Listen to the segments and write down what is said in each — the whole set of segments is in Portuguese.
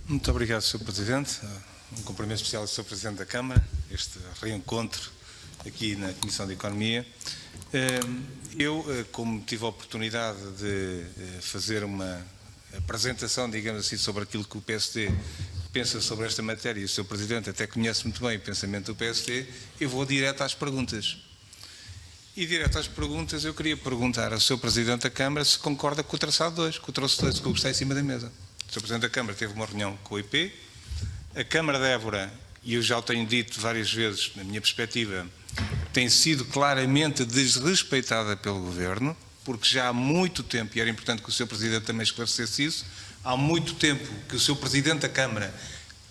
Muito obrigado, Sr. Presidente. Um cumprimento especial ao Sr. Presidente da Câmara, este reencontro aqui na Comissão de Economia. Eu, como tive a oportunidade de fazer uma apresentação, digamos assim, sobre aquilo que o PSD pensa sobre esta matéria, e o Sr. Presidente até conhece muito bem o pensamento do PSD, eu vou direto às perguntas. E direto às perguntas, eu queria perguntar ao Sr. Presidente da Câmara se concorda com o traçado 2, com o traço 2, com o que está em cima da mesa. O Sr. Presidente da Câmara teve uma reunião com o IP, a Câmara de Évora, e eu já o tenho dito várias vezes, na minha perspectiva, tem sido claramente desrespeitada pelo Governo, porque já há muito tempo, e era importante que o Sr. Presidente também esclarecesse isso, há muito tempo que o Sr. Presidente da Câmara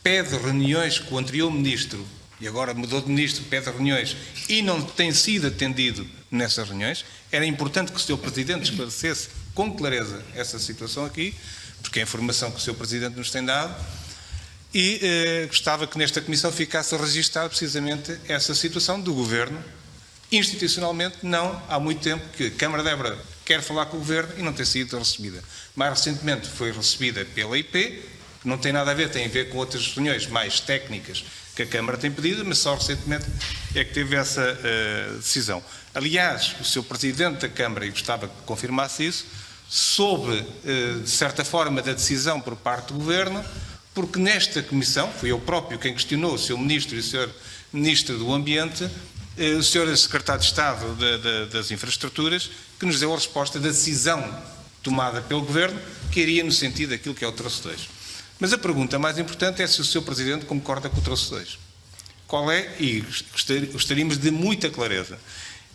pede reuniões com o anterior Ministro, e agora mudou de Ministro, pede reuniões, e não tem sido atendido nessas reuniões. Era importante que o Sr. Presidente esclarecesse com clareza essa situação aqui, porque é a informação que o Sr. Presidente nos tem dado, e gostava que nesta Comissão ficasse registada precisamente essa situação do Governo. Institucionalmente, não há muito tempo que a Câmara de Évora quer falar com o Governo e não tem sido recebida. Mais recentemente foi recebida pela IP, que não tem nada a ver, tem a ver com outras reuniões mais técnicas que a Câmara tem pedido, mas só recentemente é que teve essa decisão. Aliás, o Sr. Presidente da Câmara, e gostava que confirmasse isso, soube, de certa forma, da decisão por parte do Governo, porque nesta Comissão, fui eu próprio quem questionou o Sr. Ministro e o Sr. Ministro do Ambiente, o Sr. Secretário de Estado das Infraestruturas, que nos deu a resposta da decisão tomada pelo Governo, que iria no sentido daquilo que é o traço 2. Mas a pergunta mais importante é se o Sr. Presidente concorda com o traço 2. Qual é? E gostaríamos de muita clareza.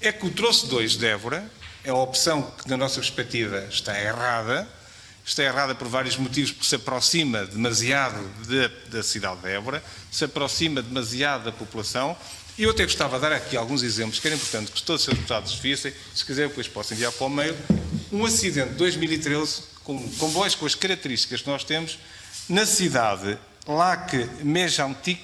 É que o traço 2 de Évora é uma opção que, na nossa perspectiva, está errada por vários motivos, porque se aproxima demasiado da cidade de Évora, se aproxima demasiado da população. E eu até gostava de dar aqui alguns exemplos que era importante que todos os seus deputados vissem, se quiser depois posso enviar para o mail, um acidente de 2013, com comboios com as características que nós temos, na cidade Lac-Mégantic,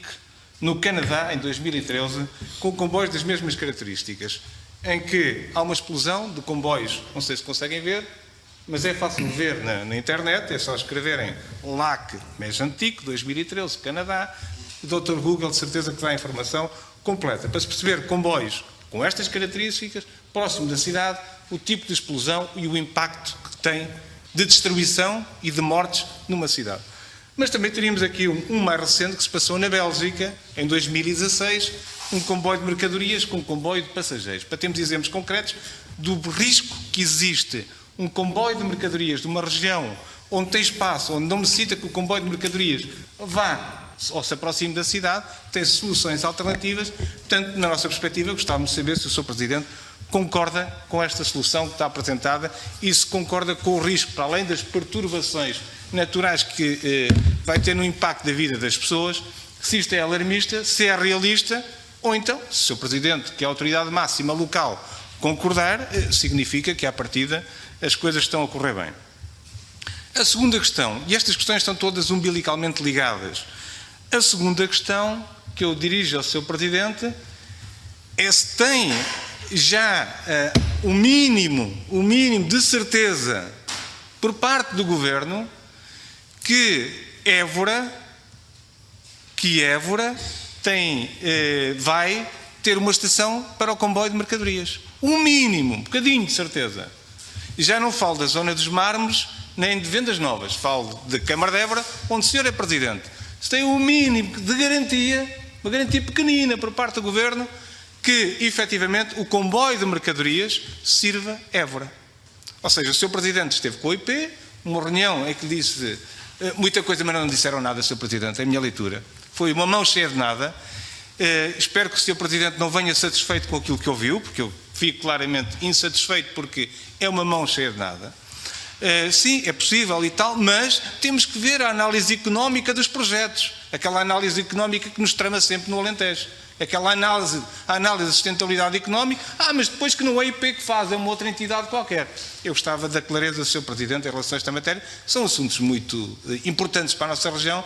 no Canadá, em 2013, com comboios das mesmas características, em que há uma explosão de comboios, não sei se conseguem ver, mas é fácil ver na internet, é só escreverem Lac-Mégantic, 2013, Canadá, o Dr. Google de certeza que dá a informação completa, para se perceber comboios com estas características, próximo da cidade, o tipo de explosão e o impacto que tem de destruição e de mortes numa cidade. Mas também teríamos aqui um mais recente que se passou na Bélgica, em 2016, um comboio de mercadorias com um comboio de passageiros. Para termos exemplos concretos do risco que existe um comboio de mercadorias de uma região onde tem espaço, onde não necessita que o comboio de mercadorias vá ou se aproxime da cidade, tem soluções alternativas. Portanto, na nossa perspectiva, gostávamos de saber se o Sr. Presidente concorda com esta solução que está apresentada e se concorda com o risco, para além das perturbações naturais que vai ter no impacto da vida das pessoas, se isto é alarmista, se é realista, ou então, se o Sr. Presidente, que é a autoridade máxima local, concordar, significa que, à partida, as coisas estão a correr bem. A segunda questão, e estas questões estão todas umbilicalmente ligadas, a segunda questão que eu dirijo ao Sr. Presidente é se tem já o mínimo de certeza por parte do Governo que Évora vai ter uma estação para o comboio de mercadorias. Um mínimo, um bocadinho de certeza. E já não falo da zona dos Mármores, nem de Vendas Novas, falo de Câmara de Évora, onde o senhor é Presidente. Se tem um mínimo de garantia, uma garantia pequenina por parte do Governo, que, efetivamente, o comboio de mercadorias sirva Évora. Ou seja, o Sr. Presidente esteve com o IP, uma reunião em que disse muita coisa, mas não disseram nada, Sr. Presidente, é a minha leitura. Foi uma mão cheia de nada. Espero que o Sr. Presidente não venha satisfeito com aquilo que ouviu, porque eu fico claramente insatisfeito, porque é uma mão cheia de nada. Sim, é possível e tal, mas temos que ver a análise económica dos projetos, aquela análise económica que nos trama sempre no Alentejo, aquela análise de sustentabilidade económica, mas depois que não é a IP que faz, é uma outra entidade qualquer. Eu gostava da clareza do Sr. Presidente em relação a esta matéria, são assuntos muito importantes para a nossa região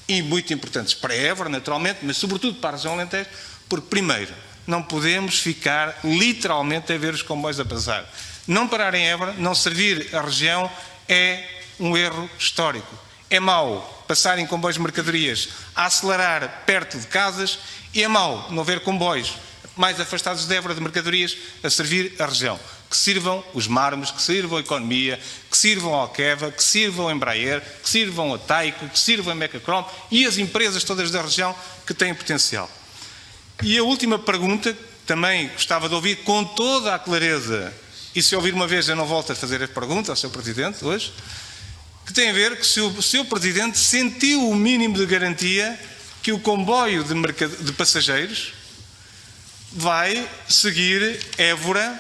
e muito importantes para a Évora, naturalmente, mas sobretudo para a região Alentejo, porque, primeiro, não podemos ficar literalmente a ver os comboios a passar. Não parar em Évora, não servir a região, é um erro histórico. É mau passarem comboios de mercadorias a acelerar perto de casas e é mau não haver comboios mais afastados de Évora de mercadorias a servir a região. Que sirvam os Mármores, que sirvam a Economia, que sirvam a Alqueva, que sirvam a Embraer, que sirvam a Taico, que sirvam a Mecacrom e as empresas todas da região que têm potencial. E a última pergunta, também gostava de ouvir com toda a clareza, e se ouvir uma vez eu não volto a fazer a pergunta ao Sr. Presidente hoje, que tem a ver que se o Sr. Presidente sentiu o mínimo de garantia que o comboio de passageiros vai seguir Évora,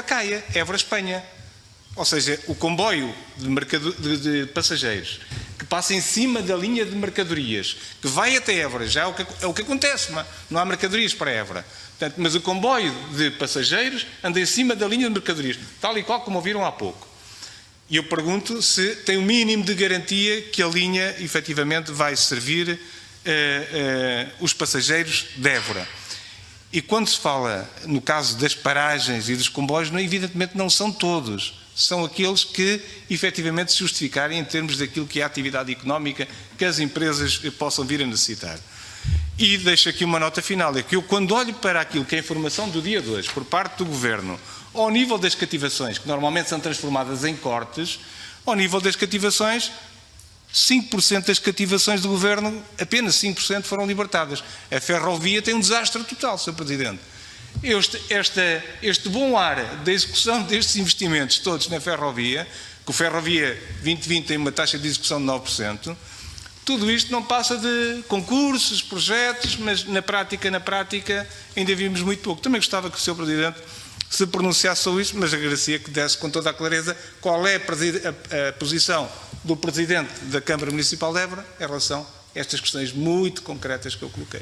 Caia, Évora, Espanha. Ou seja, o comboio de passageiros que passa em cima da linha de mercadorias, que vai até Évora, já é o que acontece, não há mercadorias para Évora. Portanto, mas o comboio de passageiros anda em cima da linha de mercadorias, tal e qual como ouviram há pouco. E eu pergunto se tem o mínimo de garantia que a linha efetivamente vai servir os passageiros de Évora. E quando se fala no caso das paragens e dos comboios, evidentemente não são todos. São aqueles que efetivamente se justificarem em termos daquilo que é a atividade económica que as empresas possam vir a necessitar. E deixo aqui uma nota final, é que eu quando olho para aquilo que é a informação do dia de hoje, por parte do Governo, ao nível das cativações, que normalmente são transformadas em cortes, ao nível das cativações, 5% das cativações do Governo, apenas 5% foram libertadas. A ferrovia tem um desastre total, Sr. Presidente. Este bom ar da execução destes investimentos todos na ferrovia, que o Ferrovia 2020 tem uma taxa de execução de 9%, tudo isto não passa de concursos, projetos, mas na prática ainda vimos muito pouco. Também gostava que o Sr. Presidente se pronunciasse sobre isso, mas agradecia que desse com toda a clareza qual é a posição do Presidente da Câmara Municipal de Évora em relação a estas questões muito concretas que eu coloquei.